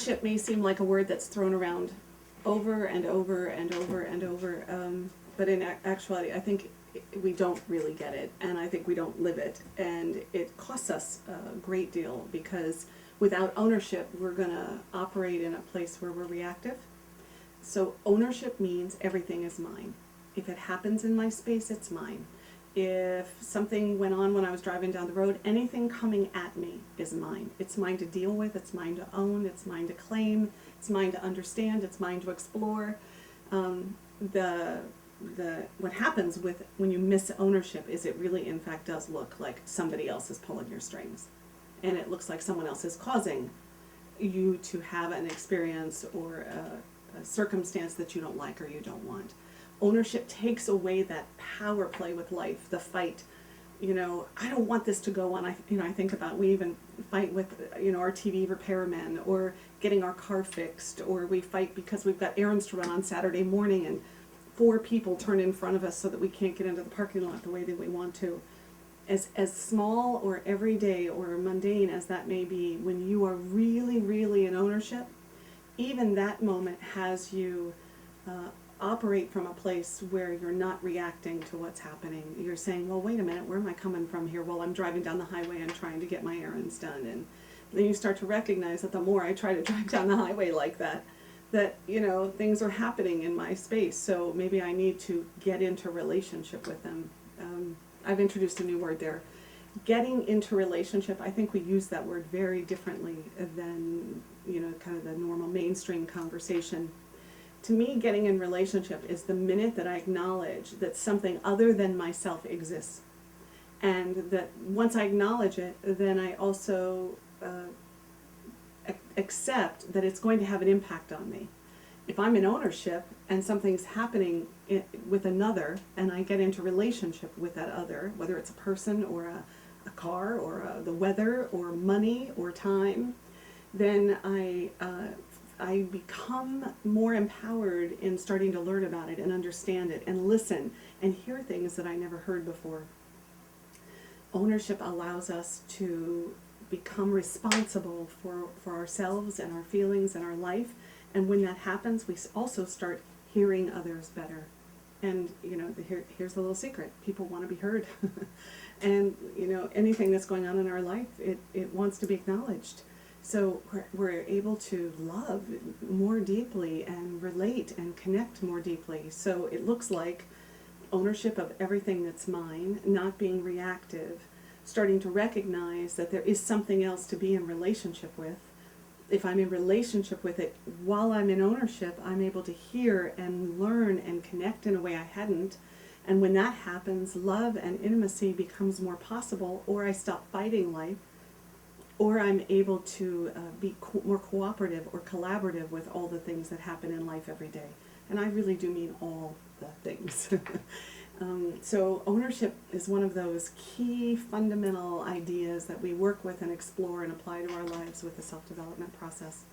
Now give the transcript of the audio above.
ownership may seem like a word that's thrown around over and over and over and over, but in actuality, I think we don't really get it, and I think we don't live it, and it costs us a great deal, because without ownership, we're going to operate in a place where we're reactive. So ownership means everything is mine. If it happens in my space, it's mine. If something went on when I was driving down the road, anything coming at me is mine. It's mine to deal with, it's mine to own, it's mine to claim, it's mine to understand, it's mine to explore. What happens with when you miss ownership is it really in fact does look like somebody else is pulling your strings. And it looks like someone else is causing you to have an experience or a circumstance that you don't like or you don't want. Ownership takes away that power play with life, the fight. You know, I don't want this to go on. I think about, we even fight with, our TV repairmen, or getting our car fixed, or we fight because we've got errands to run on Saturday morning and 4 people turn in front of us so that we can't get into the parking lot the way that we want to. As small or everyday or mundane as that may be, when you are really, really in ownership, even that moment has you operate from a place where you're not reacting to what's happening. You're saying, well, wait a minute, where am I coming from here? Well, I'm driving down the highway and trying to get my errands done. And then you start to recognize that the more I try to drive down the highway like that, things are happening in my space. So maybe I need to get into relationship with them. I've introduced a new word there. Getting into relationship, I think we use that word very differently than, kind of the normal mainstream conversation. To me, getting in relationship is the minute that I acknowledge that something other than myself exists. And that once I acknowledge it, then I also accept that it's going to have an impact on me. If I'm in ownership and something's happening with another, and I get into relationship with that other, whether it's a person or a car or the weather or money or time, then I become more empowered in starting to learn about it and understand it and listen and hear things that I never heard before. Ownership allows us to become responsible for ourselves and our feelings and our life. And when that happens, we also start hearing others better. And, here's the little secret. People want to be heard. And, anything that's going on in our life, it wants to be acknowledged. So we're able to love more deeply and relate and connect more deeply. So it looks like ownership of everything that's mine, not being reactive, starting to recognize that there is something else to be in relationship with. If I'm in relationship with it while I'm in ownership, I'm able to hear and learn and connect in a way I hadn't. And when that happens, love and intimacy becomes more possible, or I stop fighting life, or I'm able to be more cooperative or collaborative with all the things that happen in life every day. And I really do mean all the things. So ownership is one of those key fundamental ideas that we work with and explore and apply to our lives with the self-development process.